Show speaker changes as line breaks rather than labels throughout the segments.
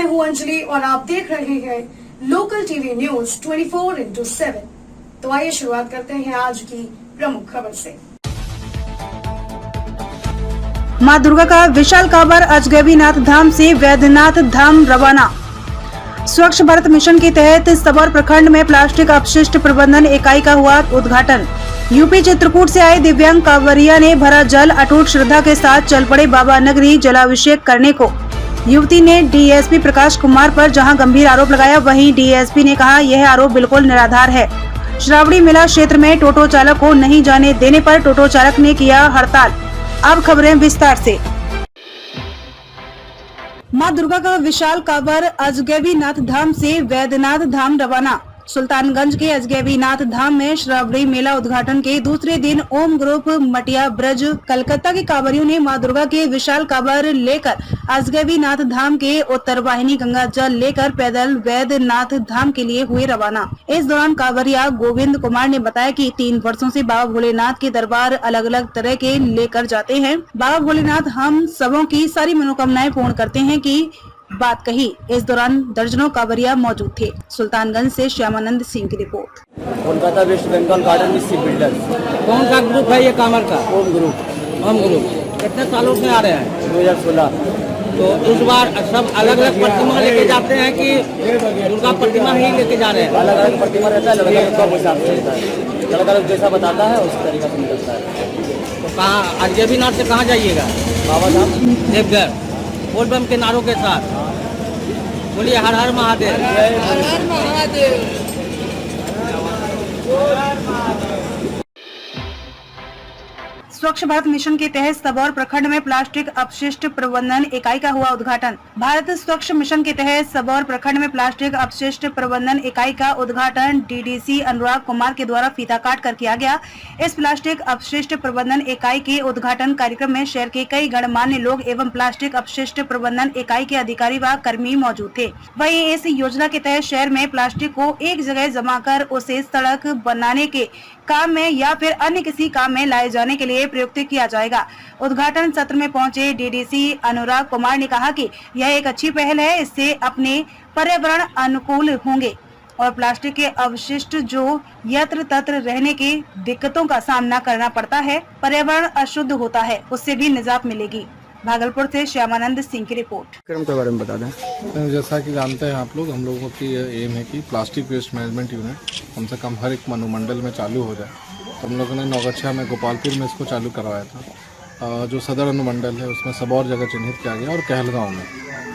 हूं अंजलि और आप देख रहे हैं लोकल टीवी न्यूज 24/7। तो आइए शुरुआत करते हैं आज की प्रमुख खबर से।
मां दुर्गा का विशाल कांवड़ अजगैबीनाथ धाम से वैद्यनाथ धाम रवाना। स्वच्छ भारत मिशन के तहत सबौर प्रखंड में प्लास्टिक अपशिष्ट प्रबंधन इकाई का हुआ उद्घाटन। यूपी चित्रकूट से आए दिव्यांग कांवरिया ने भरा जल, अटूट श्रद्धा के साथ चल पड़े बाबा नगरी जलाभिषेक करने को। युवती ने डीएसपी प्रकाश कुमार पर जहां गंभीर आरोप लगाया, वहीं डीएसपी ने कहा यह आरोप बिल्कुल निराधार है। श्रावणी मेला क्षेत्र में टोटो चालक को नहीं जाने देने पर टोटो चालक ने किया हड़ताल। अब खबरें विस्तार से। मां दुर्गा का विशाल कांवड़ अजगैबीनाथ धाम से वैद्यनाथ धाम रवाना। सुल्तानगंज के अजगैबीनाथ धाम में श्रावणी मेला उद्घाटन के दूसरे दिन ओम ग्रुप मटिया ब्रज कलकत्ता के कांवरियों ने मां दुर्गा के विशाल कांवड़ लेकर अजगैबीनाथ धाम के उत्तर वाहिनी गंगा जल लेकर पैदल वैद्यनाथ धाम के लिए हुए रवाना। इस दौरान कांवरिया गोविंद कुमार ने बताया कि 3 वर्षों से बाबा भोलेनाथ के दरबार अलग अलग तरह के लेकर जाते हैं। बाबा भोलेनाथ हम सबों की सारी मनोकामनाएं पूर्ण करते हैं की बात कही। इस दौरान दर्जनों कांवरिया मौजूद थे। सुल्तानगंज से श्यामानंद सिंह की report.
Kolkata west Bengal garden with builders.
कौन सा ग्रुप है ये कांवड़ का?
ओम ग्रुप।
ओम ग्रुप कितने सालों से आ रहे हैं?
2016।
तो इस बार सब अलग अलग प्रतिमा लेके जाते हैं कि दुर्गा प्रतिमा ही लेके जा रहे हैं?
अलग अलग प्रतिमा रहता है, अलग अलग हिसाब से रहता है, अलग अलग जैसा बताता है उस तरीका से निकलता है।
तो कहाँ अजगैबीनाथ से कहाँ जाइएगा?
बाबा धाम
देवघर। बोल बम के नारों के साथ बोलिए हर हर महादेव।
हर हर महादेव।
स्वच्छ भारत मिशन के तहत सबौर प्रखंड में प्लास्टिक अपशिष्ट प्रबंधन इकाई का हुआ उद्घाटन। भारत स्वच्छ मिशन के तहत सबौर प्रखंड में प्लास्टिक अपशिष्ट प्रबंधन इकाई का उद्घाटन डीडीसी अनुराग कुमार के द्वारा फीता काट कर किया गया। इस प्लास्टिक अपशिष्ट प्रबंधन इकाई के उद्घाटन कार्यक्रम में शहर के कई गणमान्य लोग एवं प्लास्टिक अपशिष्ट प्रबंधन इकाई के अधिकारी व कर्मी मौजूद थे। वहीं इस योजना के तहत शहर में प्लास्टिक को एक जगह जमा कर उसे सड़क बनाने के काम में या फिर अन्य किसी काम में लाए जाने के लिए प्रयुक्त किया जाएगा। उद्घाटन सत्र में पहुंचे डीडीसी अनुराग कुमार ने कहा कि यह एक अच्छी पहल है, इससे अपने पर्यावरण अनुकूल होंगे और प्लास्टिक के अवशिष्ट जो यत्र तत्र रहने की दिक्कतों का सामना करना पड़ता है, पर्यावरण अशुद्ध होता है, उससे भी निजात मिलेगी। भागलपुर से श्यामानंद सिंह की रिपोर्ट।
क्रम के बारे में बता दें।
जैसा कि जानते हैं आप लोग, हम लोगों की एम है कि प्लास्टिक वेस्ट मैनेजमेंट यूनिट कम से कम हर एक अनुमंडल में चालू हो जाए। तो हम लोगों ने नौगछा में गोपालपुर में इसको चालू करवाया था। जो सदर अनुमंडल है उसमें सब और जगह चिन्हित किया गया और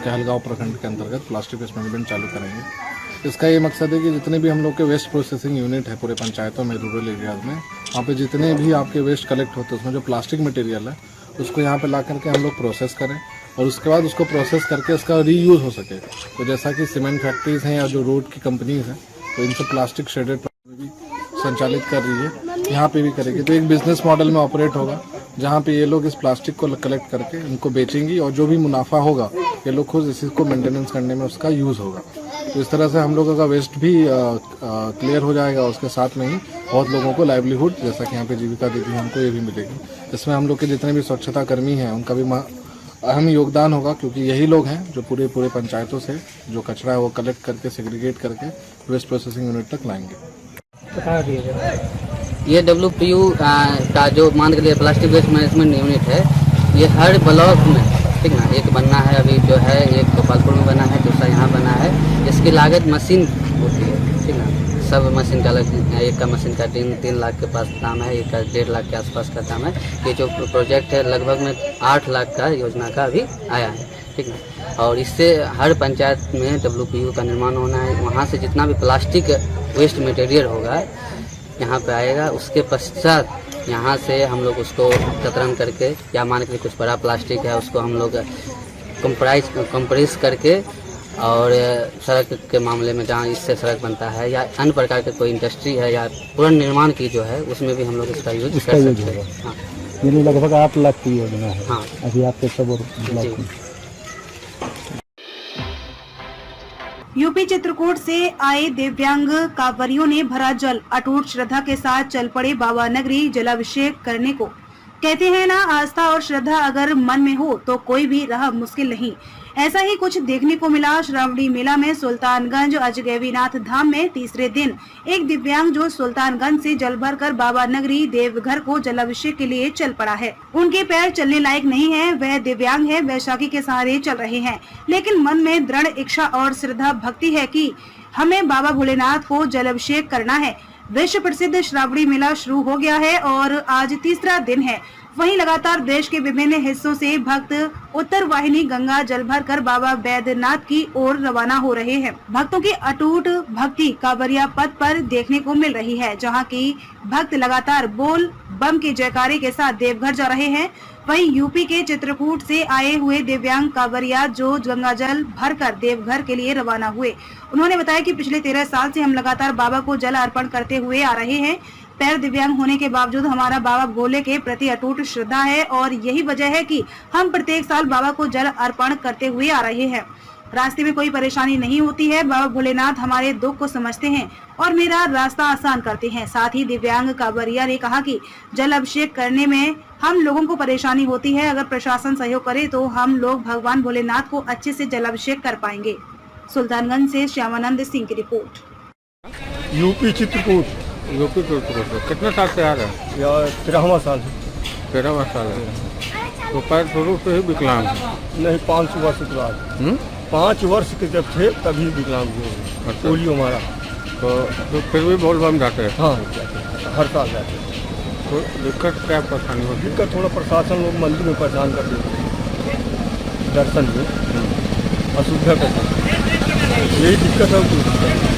कहलगांव प्रखंड के अंतर्गत प्लास्टिक वेस्ट मैनेजमेंट चालू करेंगे। इसका ये मकसद है कि जितने भी हम लोग के वेस्ट प्रोसेसिंग यूनिट है पूरे पंचायतों में, रूरल एरियाज में, वहाँ पे जितने भी आपके वेस्ट कलेक्ट होते हैं उसमें जो प्लास्टिक मटेरियल है उसको यहाँ पे ला करके हम लोग प्रोसेस करें और उसके बाद उसको प्रोसेस करके इसका रीयूज़ हो सके। तो जैसा कि सीमेंट फैक्ट्रीज़ हैं या जो रोड की कंपनीज़ हैं, तो इनसे प्लास्टिक शेडेड भी संचालित कर रही है, यहाँ पे भी करेगी। तो एक बिजनेस मॉडल में ऑपरेट होगा जहाँ पे ये लोग इस प्लास्टिक को कलेक्ट करके इनको बेचेंगी और जो भी मुनाफा होगा ये लोग खुद इसी को मेंटेनेंस करने में उसका यूज़ होगा। तो इस तरह से हम लोगों का वेस्ट भी क्लियर हो जाएगा। उसके साथ में ही बहुत लोगों को लाइवलीहुड, जैसा कि यहाँ पे जीविका दीदी हमको ये भी मिलेगी। इसमें हम लोग के जितने भी स्वच्छता कर्मी हैं उनका भी अहम योगदान होगा, क्योंकि यही लोग हैं जो पूरे पंचायतों से जो कचरा है वो कलेक्ट करके सेग्रीगेट करके वेस्ट प्रोसेसिंग यूनिट तक लाएंगे।
ये WPU का जो मान के लिए प्लास्टिक वेस्ट मैनेजमेंट यूनिट है, ये हर ब्लॉक में, ठीक ना, एक बनना है अभी जो है, एक गोपालपुर में बना है, दूसरा यहाँ बना है। इसकी लागत मशीन होती है, ठीक ना, सब मशीन का एक का मशीन का 3 लाख के पास दाम है, एक का 1.5 लाख के आसपास का दाम है। ये जो प्रोजेक्ट है लगभग में 8 लाख का योजना का अभी आया है, ठीक ना। और इससे हर पंचायत में WPU का निर्माण होना है। वहाँ से जितना भी प्लास्टिक वेस्ट मटेरियल होगा यहाँ पे आएगा। उसके पश्चात यहाँ से हम लोग उसको कतरन करके, या मान के कुछ बड़ा प्लास्टिक है उसको हम लोग कंप्रेस करके, और सड़क के मामले में जहाँ इससे सड़क बनता है या अन्य प्रकार के कोई इंडस्ट्री है या पुनर्निर्माण की जो है, उसमें भी हम लोग इसका यूज कर सकते हैं। हाँ,
यानी लगभग 8 लाख की योजना है।
हाँ,
अभी आपके सब
यूपी चित्रकूट से आए दिव्यांग कांवरियों ने भरा जल, अटूट श्रद्धा के साथ चल पड़े बाबा नगरी जलाभिषेक करने को। कहते हैं ना, आस्था और श्रद्धा अगर मन में हो तो कोई भी राह मुश्किल नहीं। ऐसा ही कुछ देखने को मिला श्रावणी मेला में सुल्तानगंज अजगैबीनाथ धाम में तीसरे दिन एक दिव्यांग जो सुल्तानगंज से जल भर कर बाबा नगरी देवघर को जलाभिषेक के लिए चल पड़ा है। उनके पैर चलने लायक नहीं है, वह दिव्यांग है, वैशाखी के सहारे चल रहे हैं, लेकिन मन में दृढ़ इच्छा और श्रद्धा भक्ति है कि हमें बाबा भोलेनाथ को जलाभिषेक करना है। विश्व प्रसिद्ध श्रावणी मेला शुरू हो गया है और आज तीसरा दिन है। वहीं लगातार देश के विभिन्न हिस्सों से भक्त उत्तर वाहिनी गंगा जल भर कर बाबा बैद्यनाथ की ओर रवाना हो रहे हैं। भक्तों की अटूट भक्ति कांवरिया पथ पर देखने को मिल रही है, जहां की भक्त लगातार बोल बम के जयकारे के साथ देवघर जा रहे हैं। वहीं यूपी के चित्रकूट से आए हुए दिव्यांग कांवरिया जो गंगा जल भरकर देवघर के लिए रवाना हुए, उन्होंने बताया कि पिछले 13 साल से हम लगातार बाबा को जल अर्पण करते हुए आ रहे हैं। पैर दिव्यांग होने के बावजूद हमारा बाबा भोले के प्रति अटूट श्रद्धा है और यही वजह है कि हम प्रत्येक साल बाबा को जल अर्पण करते हुए आ रहे हैं। रास्ते में कोई परेशानी नहीं होती है। बाबा भोलेनाथ हमारे दुख को समझते हैं और मेरा रास्ता आसान करते हैं। साथ ही दिव्यांग कांवरिया ने कहा कि जल अभिषेक करने में हम लोगों को परेशानी होती है, अगर प्रशासन सहयोग करे तो हम लोग भगवान भोलेनाथ को अच्छे से जल अभिषेक कर पाएंगे। सुल्तानगंज से श्यामानंद सिंह की report.
UP Chitrakoot.
UP Chitrakoot कितने साल से आ रहे हैं?
यार 13वां साल है।
13वां साल है। तो पैर शुरू से ही विकलांग है?
नहीं, 5 वर्ष के बाद। 5 वर्ष के जब थे तभी विकलांग हुए। पोलियो मारा।
तो फिर भी बोल बम जाते हैं?
हाँ, हर साल जाते हैं।
तो दिक्कत क्या परेशानी होती है?
दिक्कत थोड़ा प्रशासन लोग मंदिर में परेशान कर देते हैं, दर्शन में असुविधा करते हैं, यही दिक्कत है।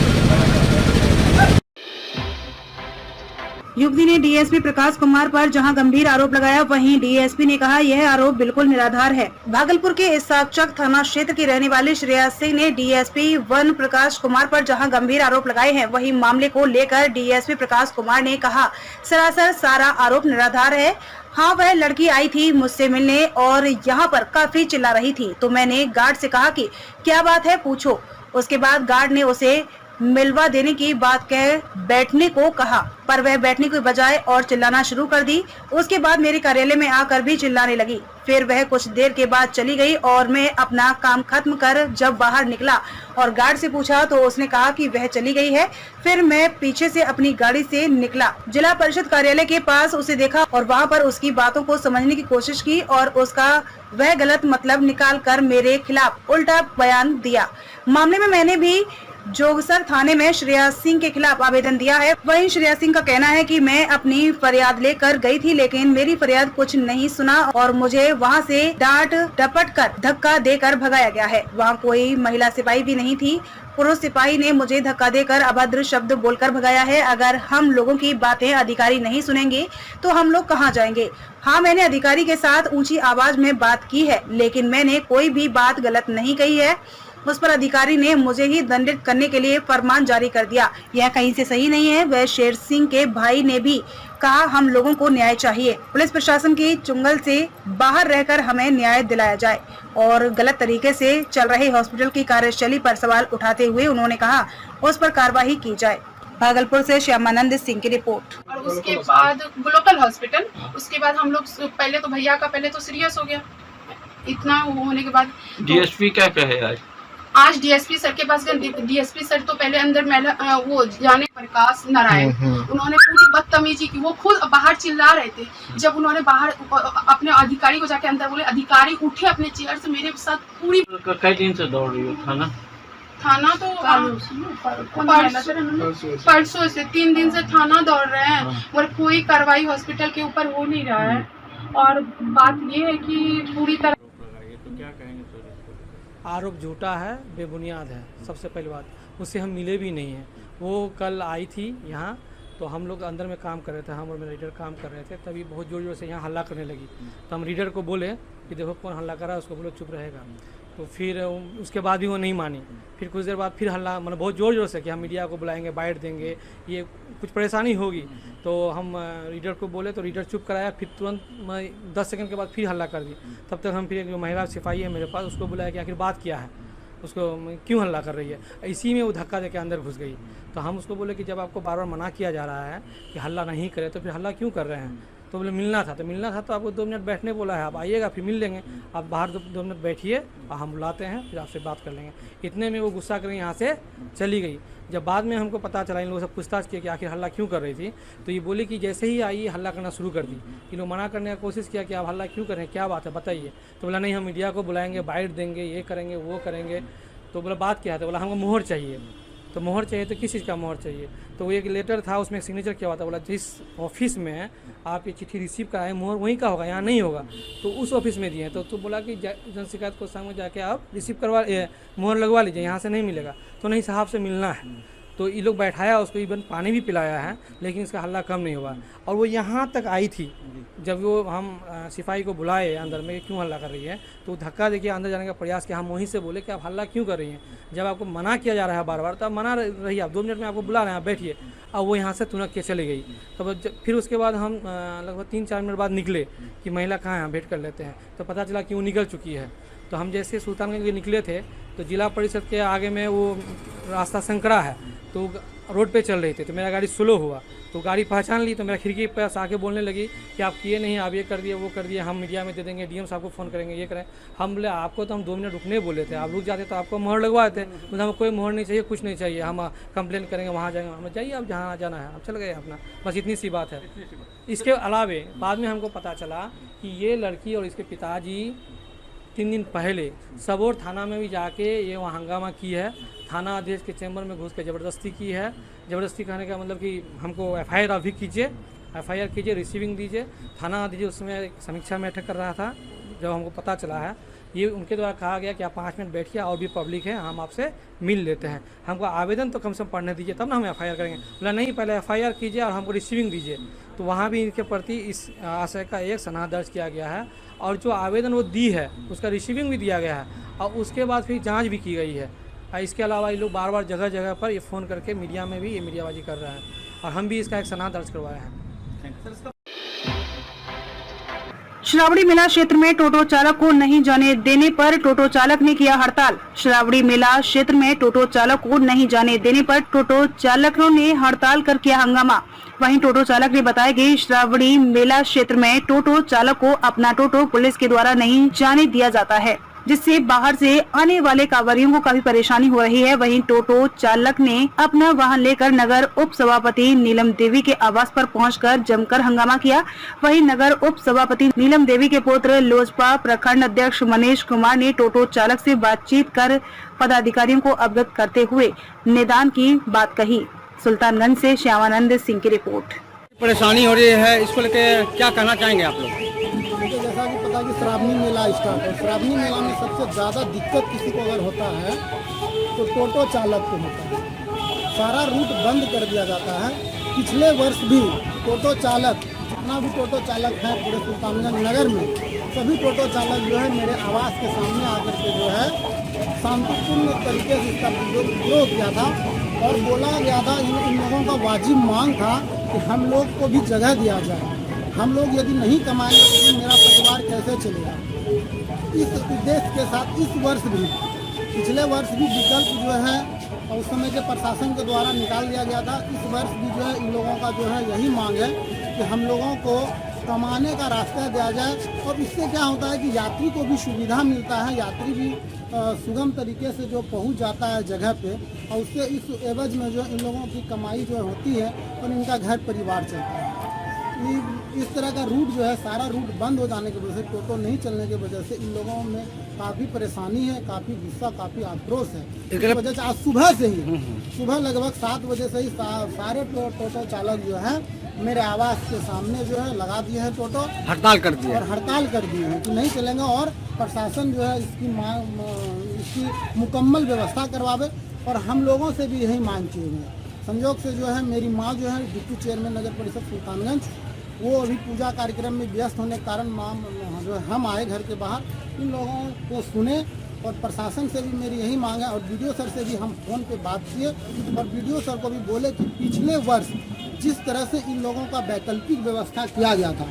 युवती ने डीएसपी प्रकाश कुमार पर जहां गंभीर आरोप लगाया, वहीं डीएसपी ने कहा यह आरोप बिल्कुल निराधार है। भागलपुर के इसाकचक थाना क्षेत्र की रहने वाली श्रेया सिंह ने डीएसपी वन प्रकाश कुमार पर जहां गंभीर आरोप लगाए हैं, वहीं मामले को लेकर डीएसपी प्रकाश कुमार ने कहा सरासर सारा आरोप निराधार है। हाँ, वह लड़की आई थी मुझसे मिलने और यहाँ पर काफी चिल्ला रही थी, तो मैंने गार्ड से कहा कि क्या बात है पूछो। उसके बाद गार्ड ने उसे मिलवा देने की बात कह बैठने को कहा, पर वह बैठने की बजाय और चिल्लाना शुरू कर दी। उसके बाद मेरे कार्यालय में आकर भी चिल्लाने लगी। फिर वह कुछ देर के बाद चली गई और मैं अपना काम खत्म कर जब बाहर निकला और गार्ड से पूछा तो उसने कहा कि वह चली गई है। फिर मैं पीछे से अपनी गाड़ी से निकला, जिला परिषद कार्यालय के पास उसे देखा और वहाँ पर उसकी बातों को समझने की कोशिश की और उसका वह गलत मतलब निकाल कर मेरे खिलाफ उल्टा बयान दिया। मामले में मैंने भी जोगसर थाने में श्रेया सिंह के खिलाफ आवेदन दिया है। वहीं श्रेया सिंह का कहना है कि मैं अपनी फरियाद लेकर गई थी, लेकिन मेरी फरियाद कुछ नहीं सुना और मुझे वहां से डांट डपट कर धक्का देकर भगाया गया है। वहां कोई महिला सिपाही भी नहीं थी। पुरुष सिपाही ने मुझे धक्का देकर अभद्र शब्द बोलकर भगाया है। अगर हम लोगों की बातें अधिकारी नहीं सुनेंगे तो हम लोग कहाँ जाएंगे। हाँ, मैंने अधिकारी के साथ ऊंची आवाज में बात की है, लेकिन मैंने कोई भी बात गलत नहीं कही है। उस पर अधिकारी ने मुझे ही दंडित करने के लिए फरमान जारी कर दिया। यह कहीं से सही नहीं है। वह शेर सिंह के भाई ने भी कहा हम लोगों को न्याय चाहिए। पुलिस प्रशासन की चुंगल से बाहर रहकर हमें न्याय दिलाया जाए और गलत तरीके से चल रहे हॉस्पिटल की कार्यशैली पर सवाल उठाते हुए उन्होंने कहा उस पर कार्रवाई की जाए। भागलपुर से श्यामानंद सिंह की रिपोर्ट।
और उसके बाद ग्लोबल हॉस्पिटल, उसके बाद हम लोग पहले तो भैया का पहले तो सीरियस हो गया। इतना होने के बाद
डीएसपी क्या कहे
आज डीएसपी सर के पास गए। डीएसपी सर तो पहले अंदर वो जाने प्रकाश नारायण, उन्होंने पूरी बदतमीजी की। वो खुद बाहर चिल्ला रहे थे। जब उन्होंने बाहर अपने अधिकारी को जाके अंदर बोले, अधिकारी उठे अपने चेयर से मेरे साथ पूरी।
कई दिन से दौड़ रही हो
थाना तो परसों से 3 दिन से थाना दौड़ रहे हैं और कोई कार्रवाई हॉस्पिटल के ऊपर हो नहीं रहा है। और बात ये है कि पूरी तरह
आरोप झूठा है, बेबुनियाद है। सबसे पहली बात, उससे हम मिले भी नहीं हैं। वो कल आई थी यहाँ, तो हम लोग अंदर में काम कर रहे थे, हम और मेरा रीडर काम कर रहे थे, तभी बहुत ज़ोर ज़ोर से यहाँ हल्ला करने लगी। तो हम रीडर को बोले कि देखो कौन हल्ला कर रहा है, उसको बोलो चुप रहेगा। तो फिर उसके बाद भी वो नहीं मानी। फिर कुछ देर बाद फिर हल्ला, मतलब बहुत ज़ोर ज़ोर से कि हम मीडिया को बुलाएंगे, बाइट देंगे, ये कुछ परेशानी होगी। तो हम रीडर को बोले तो रीडर चुप कराया। फिर तुरंत 10 सेकंड के बाद फिर हल्ला कर दी। तब तक हम फिर जो महिला सिपाही है मेरे पास, उसको बुलाया कि आखिर बात क्या है, उसको क्यों हल्ला कर रही है। इसी में वो धक्का देकर अंदर घुस गई। तो हम उसको बोले कि जब आपको बार बार मना किया जा रहा है कि हल्ला नहीं करे तो फिर हल्ला क्यों कर रहे हैं। तो बोले मिलना था तो आपको 2 मिनट बैठने बोला है, आप आइएगा फिर मिल लेंगे, आप बाहर 2 मिनट बैठिए और हम बुलाते हैं फिर आपसे बात कर लेंगे। इतने में वो गुस्सा कर यहाँ से चली गई। जब बाद में हमको पता चला, इन लोगों से पूछताछ किया कि आखिर हल्ला क्यों कर रही थी, तो ये बोली कि जैसे ही आई हल्ला करना शुरू कर दी। इन लोग मना करने का कोशिश किया कि आप हल्ला क्यों कर रहे हैं, क्या बात है बताइए। तो बोला नहीं हम मीडिया को बुलाएंगे, बाइट देंगे, ये करेंगे वो करेंगे। तो बोला बात क्या है, तो बोला हमको मोहर चाहिए। तो मोहर चाहिए तो किस चीज़ का मोहर चाहिए, तो वो एक लेटर था उसमें सिग्नेचर किया हुआ था। बोला जिस ऑफिस में आप ये चिट्ठी रिसीव कराएं मोहर वहीं का होगा, यहाँ नहीं होगा, तो उस ऑफिस में दिए। तो बोला कि जन शिकायत को संग में जाके आप रिसीव करवा मोहर लगवा लीजिए, यहाँ से नहीं मिलेगा। तो नहीं साहब से मिलना है। तो ये लोग बैठाया, उसको इवन पानी भी पिलाया है, लेकिन इसका हल्ला कम नहीं हुआ। और वो यहाँ तक आई थी, जब वो हम सिपाही को बुलाए अंदर में क्यों हल्ला कर रही है, तो धक्का देके अंदर जाने का प्रयास किया। हम वहीं से बोले कि आप हल्ला क्यों कर रही हैं, जब आपको मना किया जा रहा है बार बार, तो आप मना रही, आप 2 मिनट में आपको बुला रहे हैं, आप बैठिए। अब वो यहाँ से तुनक के चली गई। तो फिर उसके बाद हम लगभग 3-4 मिनट बाद निकले कि महिला कहाँ है, भेंट कर लेते हैं। तो पता चला कि वो निकल चुकी है। तो हम जैसे सुल्तानगंज निकले थे तो जिला परिषद के आगे में वो रास्ता संकरा है, तो रोड पे चल रहे थे, तो मेरा गाड़ी स्लो हुआ, तो गाड़ी पहचान ली। तो मेरा खिड़की पे आके बोलने लगी कि आप किए नहीं, आप ये कर दिए वो कर दिए, हम मीडिया में दे देंगे, डीएम साहब को फ़ोन करेंगे, ये करें। हम बोले आपको तो हम 2 मिनट रुकने बोले थे, आप रुक जाते तो आपको मोहर लगवा देते। मतलब हमें कोई मोहर नहीं चाहिए, कुछ नहीं चाहिए, हम कंप्लेन करेंगे, वहाँ जाएंगे। हमें जाइए आप जहाँ जाना है, आप चल गए अपना, बस इतनी सी बात है। इसके अलावे बाद में हमको पता चला कि ये लड़की और इसके पिताजी 3 दिन पहले सबौर थाना में भी जाके ये वहाँ हंगामा की है। थाना अध्यक्ष के चैम्बर में घुस के ज़बरदस्ती की है। ज़बरदस्ती कहने का मतलब कि हमको एफआईआर अभी कीजिए, एफआईआर कीजिए, रिसीविंग दीजिए। थाना अध्यक्ष उसमें समीक्षा बैठक कर रहा था, जब हमको पता चला है। ये उनके द्वारा कहा गया कि आप 5 मिनट बैठिए, और भी पब्लिक है, हम आपसे मिल लेते हैं, हमको आवेदन तो कम से कम पढ़ने दीजिए, तब ना हम एफआईआर करेंगे। बोला नहीं, पहले एफआईआर कीजिए और हमको रिसीविंग दीजिए। तो वहाँ भी इनके प्रति इस आशय का एक सनहा दर्ज किया गया है, और जो आवेदन वो दी है उसका रिसीविंग भी दिया गया है, और उसके बाद फिर जांच भी की गई है। इसके अलावा ये लोग बार बार जगह जगह पर ये फ़ोन करके मीडिया में भी ये मीडियाबाजी कर रहे हैं, और हम भी इसका एक सनहा दर्ज करवाया है।
श्रावणी मेला क्षेत्र में टोटो चालक को नहीं जाने देने पर टोटो चालक ने किया हड़ताल। श्रावणी मेला क्षेत्र में टोटो चालक को नहीं जाने देने पर टोटो चालकों ने हड़ताल कर किया हंगामा। वहीं टोटो चालक ने बताया कि श्रावणी मेला क्षेत्र में टोटो चालक को अपना टोटो पुलिस के द्वारा नहीं जाने दिया जाता है, जिससे बाहर से आने वाले कांवरियों को काफी परेशानी हो रही है। वहीं टोटो चालक ने अपना वाहन लेकर नगर उप सभापति नीलम देवी के आवास पर पहुंचकर जमकर हंगामा किया। वहीं नगर उप सभापति नीलम देवी के पुत्र लोजपा प्रखंड अध्यक्ष मनीष कुमार ने टोटो चालक से बातचीत कर पदाधिकारियों को अवगत करते हुए निदान की बात कही। सुल्तानगंज से श्यामानंद सिंह की रिपोर्ट।
परेशानी हो रही है, इसको लेके क्या कहना चाहेंगे आप लोग?
तो जैसा कि पता कि श्रावणी मेला स्टार्ट है, श्रावणी मेला में सबसे ज़्यादा दिक्कत किसी को अगर होता है तो टोटो चालक को होता है। सारा रूट बंद कर दिया जाता है। पिछले वर्ष भी टोटो चालक, जितना भी टोटो चालक है पूरे सुल्तानगंज नगर में, सभी टोटो चालक जो है मेरे आवास के सामने आकर के जो है शांतिपूर्ण तरीके से इसका विरोध किया था, और बोला गया था, इन लोगों का वाजिब मांग था कि हम लोग को भी जगह दिया जाए। हम लोग यदि नहीं कमाएंगे तो मेरा परिवार कैसे चलेगा। इस उद्देश्य के साथ इस वर्ष भी, पिछले वर्ष भी विकल्प जो है और उस समय के प्रशासन के द्वारा निकाल दिया गया था। इस वर्ष भी जो है इन लोगों का जो है यही मांग है कि हम लोगों को कमाने का रास्ता दिया जाए, और इससे क्या होता है कि यात्री को भी सुविधा मिलता है, यात्री भी सुगम तरीके से जो पहुंच जाता है जगह पे, और उससे इस एवज में जो इन लोगों की कमाई जो होती है और इनका घर परिवार चलता है। इस तरह का रूट जो है, सारा रूट बंद हो जाने की वजह से, टोटो नहीं चलने की वजह से इन लोगों में काफ़ी परेशानी है, काफ़ी गुस्सा, काफ़ी आक्रोश है। इस वजह से आज सुबह से ही, सुबह लगभग 7 बजे से ही सारे टोटो चालक जो है मेरे आवास के सामने जो है लगा दिए हैं, टोटो
हड़ताल कर दिए,
और हड़ताल कर दिए हैं कि नहीं चलेंगे, और प्रशासन जो है इसकी मुकम्मल व्यवस्था करवावे। और हम लोगों से भी यही मांग किए हैं। संयोग से जो है मेरी माँ जो है डिप्टी चेयरमैन नगर परिषद सुल्तानगंज, वो अभी पूजा कार्यक्रम में व्यस्त होने के कारण माँ जो है हम आए घर के बाहर, इन लोगों को सुने, और प्रशासन से भी मेरी यही मांग है। और वीडियो सर से भी हम फ़ोन पे बात किए, और वीडियो सर को भी बोले कि पिछले वर्ष जिस तरह से इन लोगों का वैकल्पिक व्यवस्था किया गया था,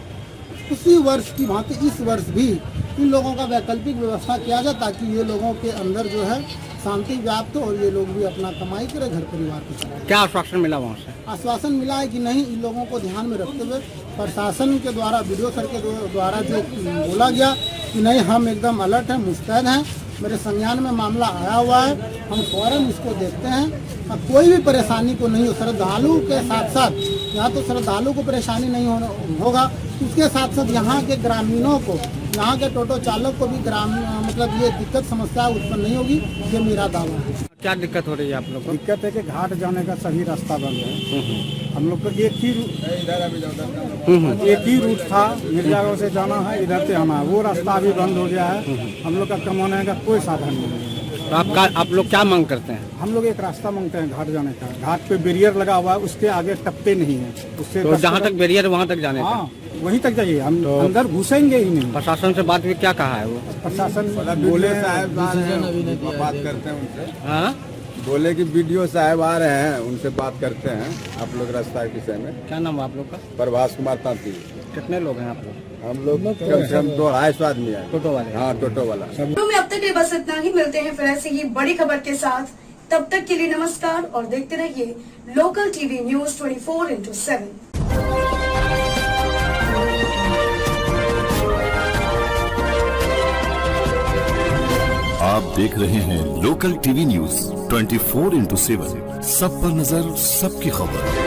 उसी वर्ष की भांति इस वर्ष भी इन लोगों का वैकल्पिक व्यवस्था किया जाए, ताकि ये लोगों के अंदर जो है शांति व्याप्त हो और ये लोग भी अपना कमाई करे, घर परिवार को चलाए।
क्या आश्वासन मिला वहाँ से?
आश्वासन मिला है कि नहीं, इन लोगों को ध्यान में रखते हुए प्रशासन के द्वारा, वीडियो सर के द्वारा जो बोला गया कि नहीं, हम एकदम अलर्ट हैं, मुस्तैद हैं, मेरे संज्ञान में मामला आया हुआ है, हम फौरन इसको देखते हैं और कोई भी परेशानी को नहीं हो। श्रद्धालु के साथ साथ यहाँ तो श्रद्धालु को परेशानी नहीं होगा, उसके साथ साथ यहाँ के ग्रामीणों को, यहाँ के टोटो चालक को भी मतलब ये दिक्कत समस्या उत्पन्न नहीं होगी, ये मेरा दावा है।
क्या दिक्कत हो रही है आप लोग को?
दिक्कत है कि घाट जाने का सभी रास्ता बंद है। हम लोग को एक ही रूट था, मिर्जागंज से जाना है, इधर से आना है, वो रास्ता अभी बंद हो गया है। हम लोग का कमाने का कोई साधन नहीं है।
तो आप लोग क्या मांग करते हैं?
हम लोग एक रास्ता मांगते हैं घाट जाने का। घाट पे बैरियर लगा हुआ है, उसके आगे टप्पे नहीं है, उससे
तो जहाँ तक बैरियर वहाँ तक जाने का?
वहीं तक जाइए, हम तो अंदर घुसेंगे ही नहीं।
प्रशासन से बात भी क्या कहा है वो?
प्रशासन बोले
साहब बात करते हैं उनसे।
हाँ,
बोले कि वीडियो साहब आ रहे हैं, उनसे बात करते हैं आप लोग रास्ता के विषय में।
क्या नाम है आप लोग का?
प्रभास कुमार तांती।
कितने लोग हैं आप लोग?
हम लोग कम से कम 250 आदमी है।
टोटो वाले?
हाँ, टोटो वाला।
में अब तक के लिए बस इतना ही। मिलते हैं फिर ऐसे ही बड़ी खबर के साथ, तब तक के लिए नमस्कार और देखते रहिए लोकल टीवी न्यूज 24/7।
आप देख रहे हैं लोकल टीवी न्यूज 24/7, सब पर नजर, सबकी खबर।